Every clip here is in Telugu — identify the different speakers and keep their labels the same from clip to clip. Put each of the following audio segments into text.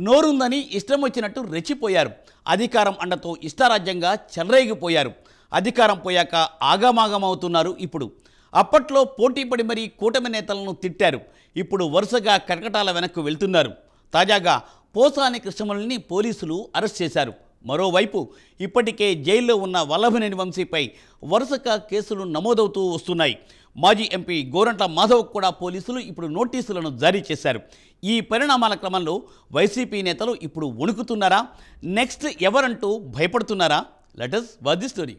Speaker 1: నోరుందని ఇష్టం వచ్చినట్టు రెచ్చిపోయారు. అధికారం అండతో ఇష్టారాజ్యంగా చెలరేగిపోయారు. అధికారం పోయాక ఆగమాగమవుతున్నారు. ఇప్పుడు అప్పట్లో పోటీపడి మరీ కూటమి నేతలను తిట్టారు. ఇప్పుడు వరుసగా కటకటాల వెనక్కు వెళ్తున్నారు. తాజాగా పోసాని కృష్ణమురళిని పోలీసులు అరెస్ట్ చేశారు. మరోవైపు ఇప్పటికే జైల్లో ఉన్న వల్లభనేని వంశీపై వరుసగా కేసులు నమోదవుతూ వస్తున్నాయి. మాజీ ఎంపీ గోరంట్ల మాధవ్ కూడా పోలీసులు ఇప్పుడు నోటీసులను జారీ చేశారు. ఈ పరిణామాల క్రమంలో వైసీపీ నేతలు ఇప్పుడు వణుకుతున్నారా? నెక్స్ట్ ఎవరంటూ భయపడుతున్నారా? Let us watch the story.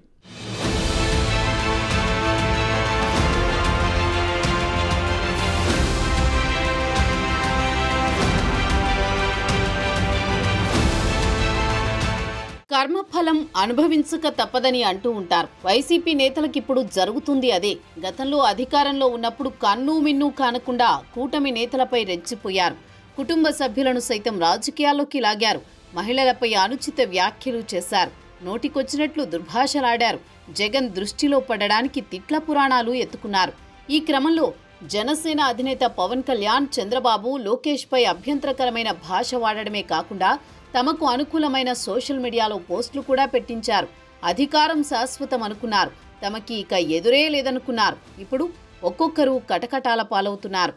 Speaker 2: కర్మఫలం అనుభవించక తప్పదని అంటూ ఉంటారు. వైసీపీ నేతలకు ఇప్పుడు జరుగుతుంది అదే. గతంలో అధికారంలో ఉన్నప్పుడు కన్ను మిన్ను కానకుండా కూటమి నేతలపై రెచ్చిపోయారు. కుటుంబ సభ్యులను సైతం రాజకీయాల్లోకి లాగారు. మహిళలపై అనుచిత వ్యాఖ్యలు చేశారు. నోటికొచ్చినట్లు దుర్భాషలాడారు. జగన్ దృష్టిలో పడడానికి తిట్ల పురాణాలు ఎత్తుకున్నారు. ఈ క్రమంలో జనసేన అధినేత పవన్ కళ్యాణ్ చంద్రబాబు లోకేష్పై అభ్యంతరకరమైన భాష వాడడమే కాకుండా తమకు అనుకూలమైన సోషల్ మీడియాలో పోస్టులు కూడా పెట్టించారు. అధికారం శాశ్వతం అనుకున్నారు. తమకి ఇక ఎదురే లేదనుకున్నారు. ఇప్పుడు ఒక్కొక్కరు కటకటాల పాలవుతున్నారు.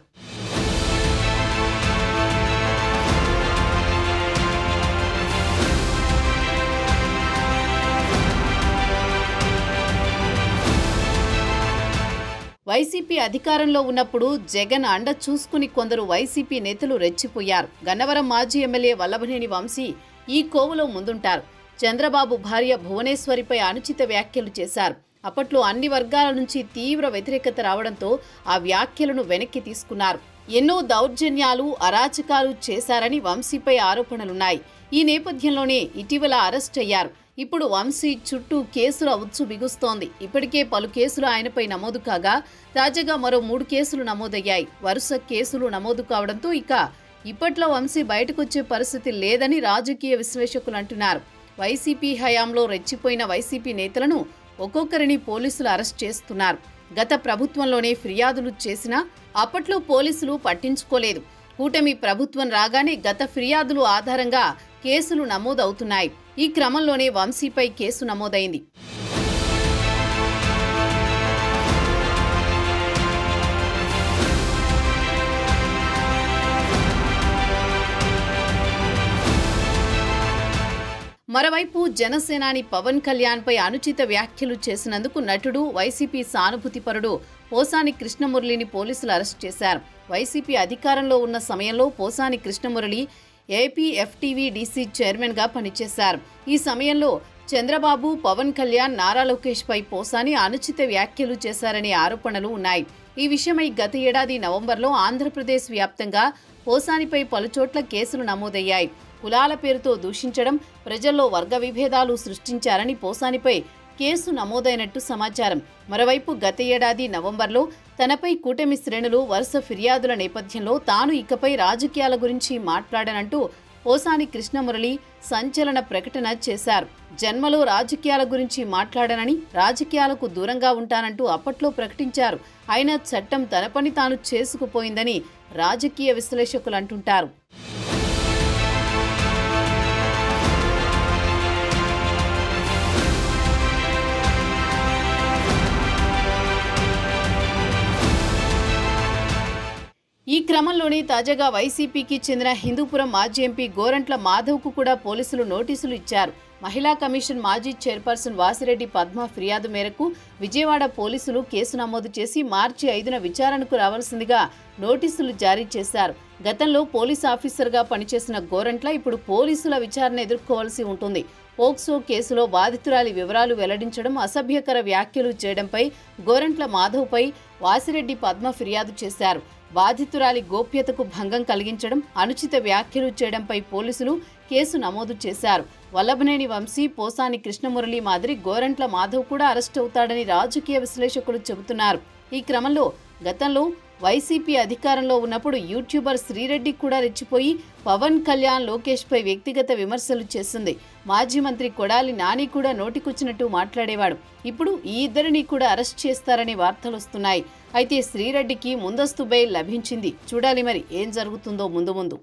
Speaker 2: వైసీపీ అధికారంలో ఉన్నప్పుడు జగన్ అండ చూసుకుని కొందరు వైసీపీ నేతలు రెచ్చిపోయారు. గన్నవరం మాజీ ఎమ్మెల్యే వల్లభనేని వంశీ ఈ కోవలో ముందుంటారు. చంద్రబాబు భార్య భువనేశ్వరిపై అనుచిత వ్యాఖ్యలు చేశారు. అప్పట్లో అన్ని వర్గాల నుంచి తీవ్ర వ్యతిరేకత రావడంతో ఆ వ్యాఖ్యలను వెనక్కి తీసుకున్నారు. ఎన్నో దౌర్జన్యాలు, అరాచకాలు చేశారని వంశీపై ఆరోపణలున్నాయి. ఈ నేపథ్యంలోనే ఇటీవల అరెస్ట్ అయ్యారు. ఇప్పుడు వంశీ చుట్టూ కేసుల ఉచ్చు బిగుస్తోంది. ఇప్పటికే పలు కేసులు ఆయనపై నమోదు కాగా తాజాగా మరో 3 కేసులు నమోదయ్యాయి. వరుస కేసులు నమోదు కావడంతో ఇప్పట్లో వంశీ బయటకొచ్చే పరిస్థితి లేదని రాజకీయ విశ్లేషకులు అంటున్నారు. వైసీపీ హయాంలో రెచ్చిపోయిన వైసీపీ నేతలను ఒక్కొక్కరిని పోలీసులు అరెస్ట్ చేస్తున్నారు. గత ప్రభుత్వంలోనే ఫిర్యాదులు చేసినా అప్పట్లో పోలీసులు పట్టించుకోలేదు. కూటమి ప్రభుత్వం రాగానే గత ఫిర్యాదులు ఆధారంగా కేసులు నమోదవుతున్నాయి. ఈ క్రమంలోనే వంశీపై కేసు నమోదైంది. మరోవైపు జనసేనాని పవన్ కళ్యాణ్పై అనుచిత వ్యాఖ్యలు చేసినందుకు నటుడు, వైసీపీ సానుభూతిపరుడు పోసాని కృష్ణమురళిని పోలీసులు అరెస్ట్ చేశారు. వైసీపీ అధికారంలో ఉన్న సమయంలో పోసాని కృష్ణమురళి ఏపీఎఫ్టీవీ-డీసీ చైర్మన్గా పనిచేశారు. ఈ సమయంలో చంద్రబాబు, పవన్ కళ్యాణ్, నారా లోకేష్పై పోసాని అనుచిత వ్యాఖ్యలు చేశారనే ఆరోపణలు ఉన్నాయి. ఈ విషయమై గత ఏడాది నవంబర్లో ఆంధ్రప్రదేశ్ వ్యాప్తంగా పోసానిపై పలుచోట్ల కేసులు నమోదయ్యాయి. కులాల పేరుతో దూషించడం, ప్రజల్లో వర్గ విభేదాలు సృష్టించారని పోసానిపై కేసు నమోదైనట్టు సమాచారం. మరోవైపు గత ఏడాది నవంబర్లో తనపై కూటమి శ్రేణులు వరుస ఫిర్యాదుల నేపథ్యంలో తాను ఇకపై రాజకీయాల గురించి మాట్లాడనంటూ పోసాని కృష్ణమురళి సంచలన ప్రకటన చేశారు. జన్మలో రాజకీయాల గురించి మాట్లాడనని, రాజకీయాలకు దూరంగా ఉంటానంటూ అప్పట్లో ప్రకటించారు. అయినా చట్టం తన పని తాను చేసుకుపోయిందని రాజకీయ విశ్లేషకులు అంటుంటారు. ఈ క్రమంలోనే తాజాగా వైసీపీకి చెందిన హిందూపురం మాజీ ఎంపీ గోరంట్ల మాధవ్కు కూడా పోలీసులు నోటీసులు ఇచ్చారు. మహిళా కమిషన్ మాజీ చైర్పర్సన్ వాసిరెడ్డి పద్మ ఫిర్యాదు మేరకు విజయవాడ పోలీసులు కేసు నమోదు చేసి మార్చి 5న విచారణకు రావాల్సిందిగా నోటీసులు జారీ చేశారు. గతంలో పోలీస్ ఆఫీసర్గా పనిచేసిన గోరంట్ల ఇప్పుడు పోలీసుల విచారణ ఎదుర్కోవాల్సి ఉంటుంది. పోక్సో కేసులో బాధితురాలి వివరాలు వెల్లడించడం, అసభ్యకర వ్యాఖ్యలు చేయడంపై గోరంట్ల మాధవ్పై వాసిరెడ్డి పద్మ ఫిర్యాదు చేశారు. బాధితురాలి గోప్యతకు భంగం కలిగించడం, అనుచిత వ్యాఖ్యలు చేయడంపై పోలీసులు కేసు నమోదు చేశారు. వల్లభనేని వంశీ, పోసాని కృష్ణమురళి మాదిరి గోరంట్ల మాధవ్ కూడా అరెస్ట్ అవుతాడని రాజకీయ విశ్లేషకులు చెబుతున్నారు. ఈ క్రమంలో గతంలో వైసీపీ అధికారంలో ఉన్నప్పుడు యూట్యూబర్ శ్రీరెడ్డి కూడా రెచ్చిపోయి పవన్ కళ్యాణ్, లోకేష్పై వ్యక్తిగత విమర్శలు చేసింది. మాజీ మంత్రి కొడాలి నాని కూడా నోటికొచ్చినట్టు మాట్లాడేవాడు. ఇప్పుడు ఈ ఇద్దరిని కూడా అరెస్ట్ చేస్తారనే వార్తలు వస్తున్నాయి. అయితే శ్రీరెడ్డికి ముందస్తు బెయిల్ లభించింది. చూడాలి మరి ఏం జరుగుతుందో ముందు ముందు.